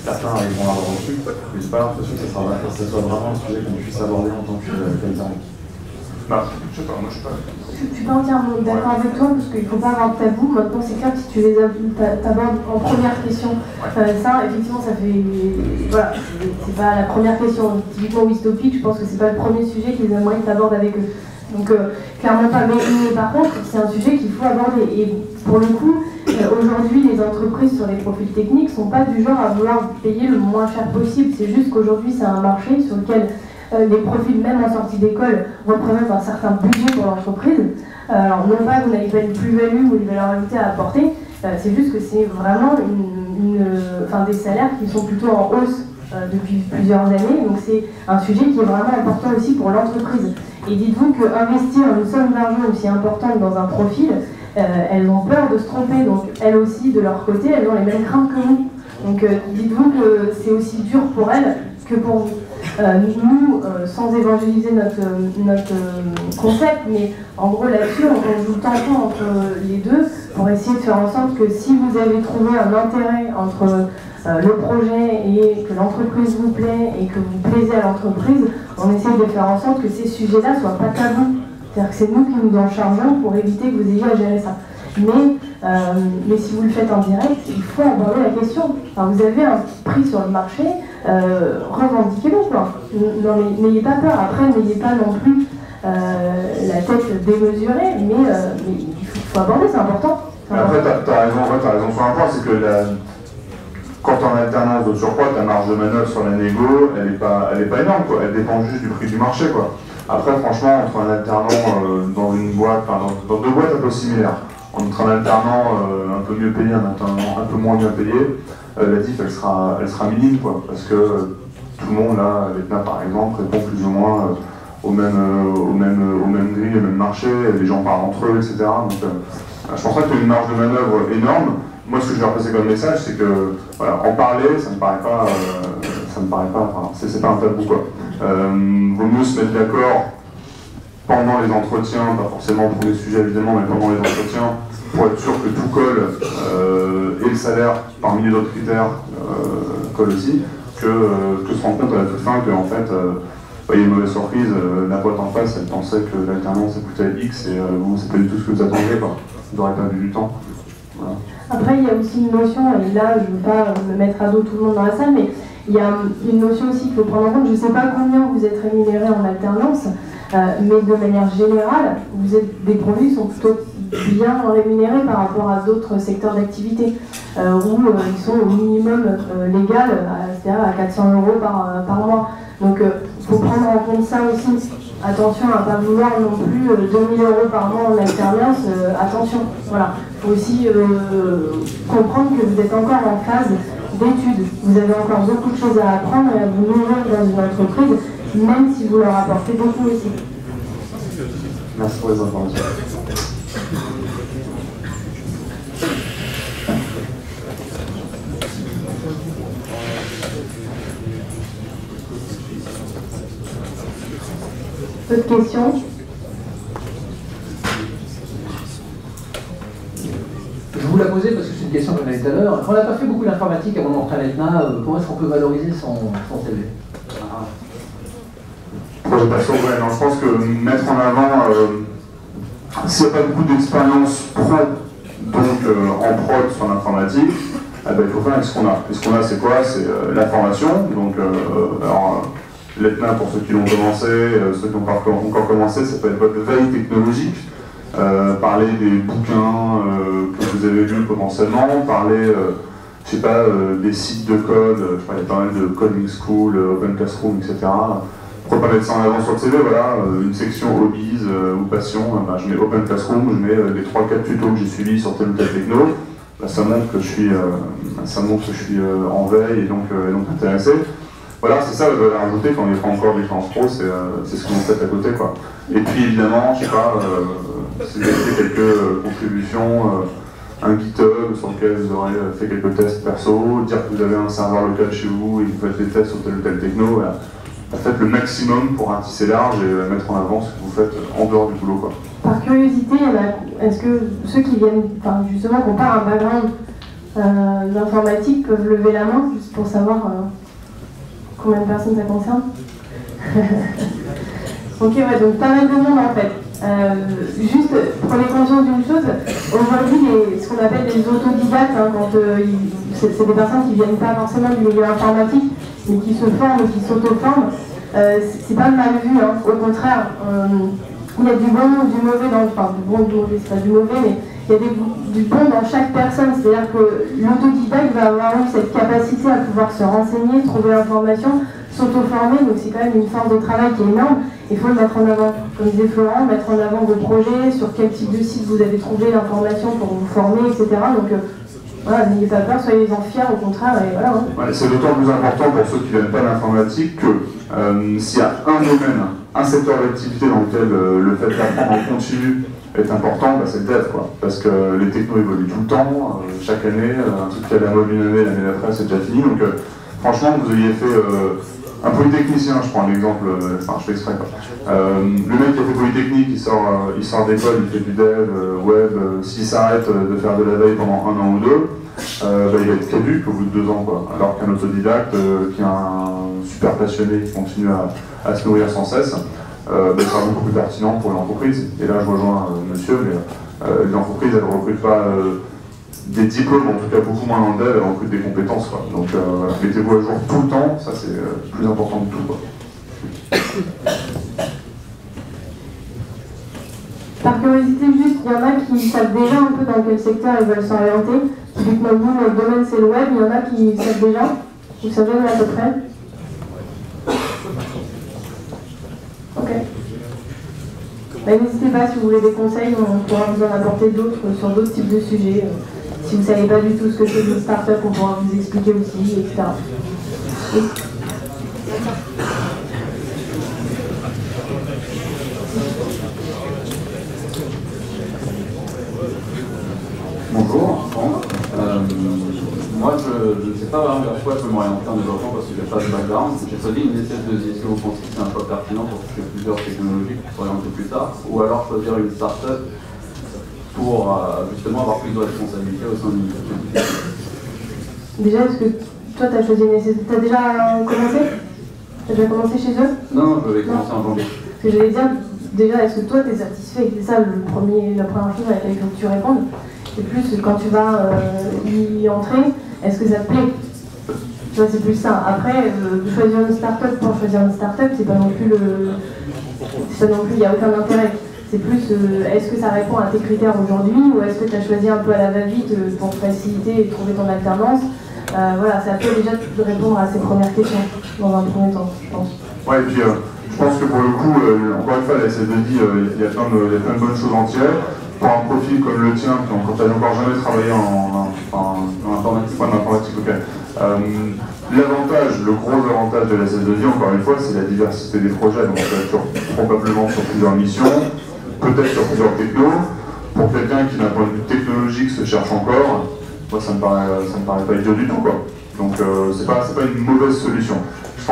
Certains arriveront à l'avoir reçu, mais j'ai pas l'impression que ce soit vraiment un sujet qu'on puisse aborder en tant qu'alternant. Je sais pas, moi je sais pas. Je suis pas entièrement d'accord avec toi parce qu'il ne faut pas avoir de tabou. Maintenant, c'est clair que si tu les t'abordes en première question, ça, effectivement, ça fait. Voilà, c'est pas la première question. Typiquement, Wistopic, je pense que c'est pas le premier sujet qu'ils aimeraient que tu abordes avec eux. Donc, clairement pas. Mais par contre, c'est un sujet qu'il faut aborder. Et pour le coup, aujourd'hui, les entreprises sur les profils techniques sont pas du genre à vouloir payer le moins cher possible. C'est juste qu'aujourd'hui, c'est un marché sur lequel les profils, même en sortie d'école, représentent un certain budget pour l'entreprise. Alors, non pas que vous n'avez pas une plus-value ou une valeur ajoutée à apporter, c'est juste que c'est vraiment des salaires qui sont plutôt en hausse depuis plusieurs années. Donc, c'est un sujet qui est vraiment important aussi pour l'entreprise. Et dites-vous qu'investir une somme d'argent aussi importante dans un profil, elles ont peur de se tromper. Donc, elles aussi, de leur côté, elles ont les mêmes craintes que vous. Donc, dites-vous que c'est aussi dur pour elles que pour vous. Nous, sans évangéliser notre concept, mais en gros là-dessus, on joue tampon entre les deux pour essayer de faire en sorte que si vous avez trouvé un intérêt entre le projet et que l'entreprise vous plaît et que vous plaisez à l'entreprise, on essaie de faire en sorte que ces sujets-là ne soient pas tabous. C'est-à-dire que c'est nous qui nous en chargeons pour éviter que vous ayez à gérer ça. Mais si vous le faites en direct, il faut aborder la question. Enfin, vous avez un prix sur le marché, revendiquez-le quoi. N'ayez pas peur. Après, n'ayez pas non plus la tête démesurée, mais il faut aborder, c'est important. Après, t'as raison sur un point, c'est que quand tu es en alternance de surcroît, ta marge de manœuvre sur la négo, elle est pas énorme, quoi. Elle dépend juste du prix du marché, quoi. Après, franchement, entre un alternant dans une boîte, dans deux boîtes un peu similaires, entre un alternant un peu mieux payé, un alternant un peu moins bien payé, la diff elle sera minime, quoi. Parce que tout le monde, là, l'État par exemple, répond plus ou moins aux mêmes grilles, au même marché, les gens parlent entre eux, etc. Donc, je pense pas que tu as une marge de manœuvre énorme. Moi, ce que je vais repasser comme message, c'est que voilà, en parler, ça me paraît pas, enfin, c'est pas un tabou, quoi. Vaut mieux se mettre d'accord pendant les entretiens, pas forcément pour les sujets évidemment, mais pendant les entretiens, pour être sûr que tout colle et le salaire, parmi les autres critères, colle aussi, que se rendre compte à la toute fin que en fait, il y a une mauvaise surprise, la boîte en face, elle pensait que l'alternance coûtait X et vous, c'est pas du tout ce que vous attendiez, quoi. Vous n'aurez pas vu du temps. Voilà. Après, il y a aussi une notion, et là, je ne veux pas me mettre à dos tout le monde dans la salle, mais il y a une notion aussi qu'il faut prendre en compte. Je ne sais pas combien vous êtes rémunéré en alternance, mais de manière générale, des produits qui sont plutôt bien rémunérés par rapport à d'autres secteurs d'activité, où ils sont au minimum légal, c'est-à-dire à 400 € par mois. Donc, il faut prendre en compte ça aussi. Attention à ne pas vouloir non plus 2000 € par mois en alternance, attention. Voilà. Il faut aussi comprendre que vous êtes encore en phase d'études. Vous avez encore beaucoup de choses à apprendre et à vous nourrir dans une entreprise, même si vous leur apportez beaucoup aussi. Merci pour les informations. D'autres questions? Je vous la posais parce que c'est une question qu'on a eu tout à l'heure. On n'a pas fait beaucoup d'informatique avant d'entrer à l'ETNA. Comment est-ce qu'on peut valoriser son CV? Projet passion, ouais, non, je pense que mettre en avant, s'il n'y a pas beaucoup d'expérience pro, donc en prod sur l'informatique, il faut faire avec ce qu'on a. Et ce qu'on a, c'est quoi? C'est la formation. Donc, l'ETNA, pour ceux qui l'ont commencé, ceux qui n'ont pas encore commencé, ça peut être votre veille technologique. Parler des bouquins que vous avez lus potentiellement, parler, je sais pas, des sites de code, il y a pas mal de coding school, open classroom, etc. Pourquoi pas mettre ça en avant sur le CV, voilà, une section hobbies ou passion, je mets open classroom, je mets les 3-4 tutos que j'ai suivis sur tel ou tel techno, ça montre que je suis, en veille et donc intéressé. Voilà, c'est ça la valeur ajoutée quand on n'est pas encore d'expérience pro, c'est ce que vous faites à côté, quoi. Et puis évidemment, je sais pas, si vous avez fait quelques contributions, un GitHub sur lequel vous aurez fait quelques tests perso, dire que vous avez un serveur local chez vous et que vous faites des tests sur tel ou tel techno, voilà. Faites le maximum pour ratisser large et mettre en avant ce que vous faites en dehors du boulot, quoi. Par curiosité, est-ce que ceux qui viennent, justement, qui n'ont pas un background d'informatique peuvent lever la main, juste pour savoir combien de personnes ça concerne? Ok, ouais, donc pas mal de monde en fait. Juste, prenez conscience d'une chose, aujourd'hui, ce qu'on appelle les autodidactes, c'est des personnes qui ne viennent pas forcément du milieu informatique, mais qui se forment et qui s'auto-forment, c'est pas mal vu, hein. Au contraire, il y a du bon ou du mauvais du bon ou du mauvais, c'est pas du mauvais, mais il y a du bon dans chaque personne, c'est-à-dire que l'autodidacte va avoir eu cette capacité à pouvoir se renseigner, trouver l'information, s'auto-former, donc c'est quand même une force de travail qui est énorme. Il faut le mettre en avant, comme disait Florent, mettre en avant vos projets, sur quel type de site vous avez trouvé l'information pour vous former, etc. Donc voilà, n'ayez pas peur, soyez-en fiers, au contraire, et voilà. Hein. Ouais, c'est d'autant plus important pour ceux qui ne viennent pas d'informatique que s'il y a un domaine, un secteur d'activité dans lequel le fait d'apprendre en continu est important, c'est le dev, quoi. Parce que les technos évoluent tout le temps, chaque année, un truc qui est à la mode une année, l'année d'après, c'est déjà fini. Donc franchement, que vous ayez fait un polytechnicien, je prends un exemple, enfin je fais exprès quoi. Le mec qui a fait Polytechnique, il sort d'école, il fait du dev, web, s'il s'arrête de faire de la veille pendant 1 an ou 2, il va être caduque au bout de 2 ans, quoi. Alors qu'un autodidacte qui est un super passionné, qui continue à se nourrir sans cesse, sera beaucoup plus pertinent pour l'entreprise. Et là je rejoins monsieur, mais les entreprises elles ne recrutent pas des diplômes, en tout cas beaucoup moins dans le dev, elles recrutent des compétences, quoi. Donc voilà, mettez-vous à jour tout le temps, ça c'est plus important que tout, quoi. Par curiosité, juste, il y en a qui savent déjà un peu dans quel secteur ils veulent s'orienter. Typiquement, nous, notre domaine c'est le web, il y en a qui savent déjà. Vous savez à peu près? Ok. N'hésitez pas, si vous voulez des conseils, on pourra vous en apporter d'autres sur d'autres types de sujets. Si vous ne savez pas du tout ce que c'est une start-up, on pourra vous expliquer aussi, etc. Oui. Bonjour, Franck. Moi, je ne sais pas vraiment vers quoi je peux m'orienter en développement parce que je n'ai pas de background. J'ai choisi une SS2I. Est-ce que vous pensez que c'est un choix pertinent pour toucher plusieurs technologies pour s'orienter plus tard? Ou alors choisir une start-up pour justement avoir plus de responsabilités au sein d'une société? Déjà, est-ce que toi, tu as choisi une SS2I? Tu as déjà commencé? Tu as déjà commencé chez eux? Non, je vais commencer en janvier. Ce que j'allais dire, déjà, est-ce que toi, tu es satisfait? C'est ça la première chose à laquelle il faut que tu répondes. C'est plus quand tu vas y entrer, est-ce que ça te plaît? Tu vois, c'est plus ça. Après, choisir une start-up pour choisir une start-up, c'est pas non plus il n'y a aucun intérêt. C'est plus, est-ce que ça répond à tes critères aujourd'hui ou est-ce que tu as choisi un peu à la va-vite pour te faciliter et trouver ton alternance? Voilà, ça peut déjà répondre à ces premières questions dans un premier temps, je pense. Ouais, et puis je pense que pour le coup, encore une fois, la SS2I, il y a plein de bonnes choses en tirer. Pour un profil comme le tien, quand tu n'as encore jamais travaillé en informatique, ok. L'avantage, le gros avantage de la SS2I, encore une fois, c'est la diversité des projets. Donc probablement sur plusieurs missions, peut-être sur plusieurs technos. Pour quelqu'un qui d'un point de vue technologique se cherche encore, moi ça me paraît pas idiot du tout, quoi. Donc c'est pas une mauvaise solution. Je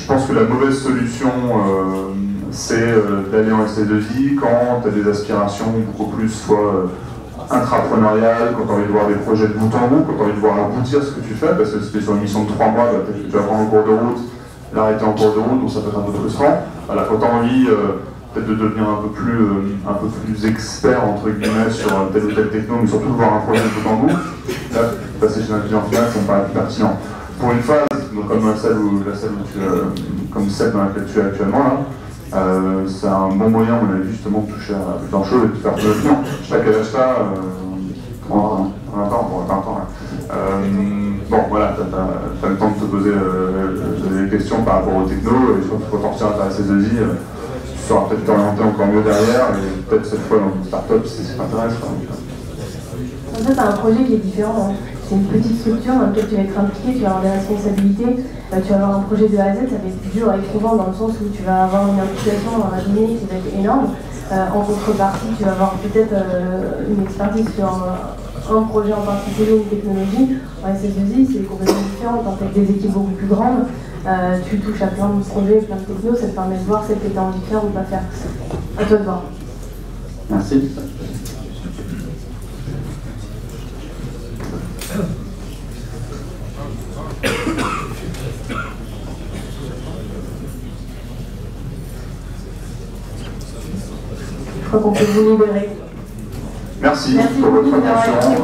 pense que la mauvaise solution c'est d'aller en SS2I quand tu as des aspirations beaucoup plus soit intrapreneuriales, quand tu as envie de voir des projets de bout en bout, quand tu as envie de voir aboutir ce que tu fais, parce que c'était sur une mission de 3 mois, peut-être que tu vas prendre en cours de route, l'arrêter en cours de route, donc ça peut être un peu frustrant. Voilà, quand tu as envie peut-être de devenir un peu plus expert entre guillemets sur telle ou telle techno, mais surtout de voir un projet de bout en bout, là, passer chez un client final, ça me paraît plus pertinent. Pour une phase, donc comme celle dans laquelle tu es actuellement là, c'est un bon moyen, on a vu justement, de toucher à plusieurs choses et de faire plus de clients. Je sais pas quel âge t'as, 20 ans, bon voilà, t'as le temps de te poser des questions par rapport aux technos, et surtout quand on retire à ta SS2I, tu sauras peut-être t'orienter encore mieux derrière, et peut-être cette fois dans une start-up si ça t'intéresse. En fait, tu as un projet qui est différent. C'est une petite structure dans laquelle tu vas être impliqué, tu vas avoir des responsabilités, tu vas avoir un projet de A à Z, ça va être dur et éprouvant dans le sens où tu vas avoir une implication dans la donnée qui va être énorme. En contrepartie, tu vas avoir peut-être une expertise sur un projet en particulier, une technologie. En SS2I, c'est complètement différent. Quand tu as des équipes beaucoup plus grandes, tu touches à plein de projets, plein de technos, ça te permet de voir celle que tu as envie de faire ou pas faire. À toi de voir. Merci. Je crois qu'on peut vous libérer. Merci Merci pour votre beaucoup d'avoir attention. été.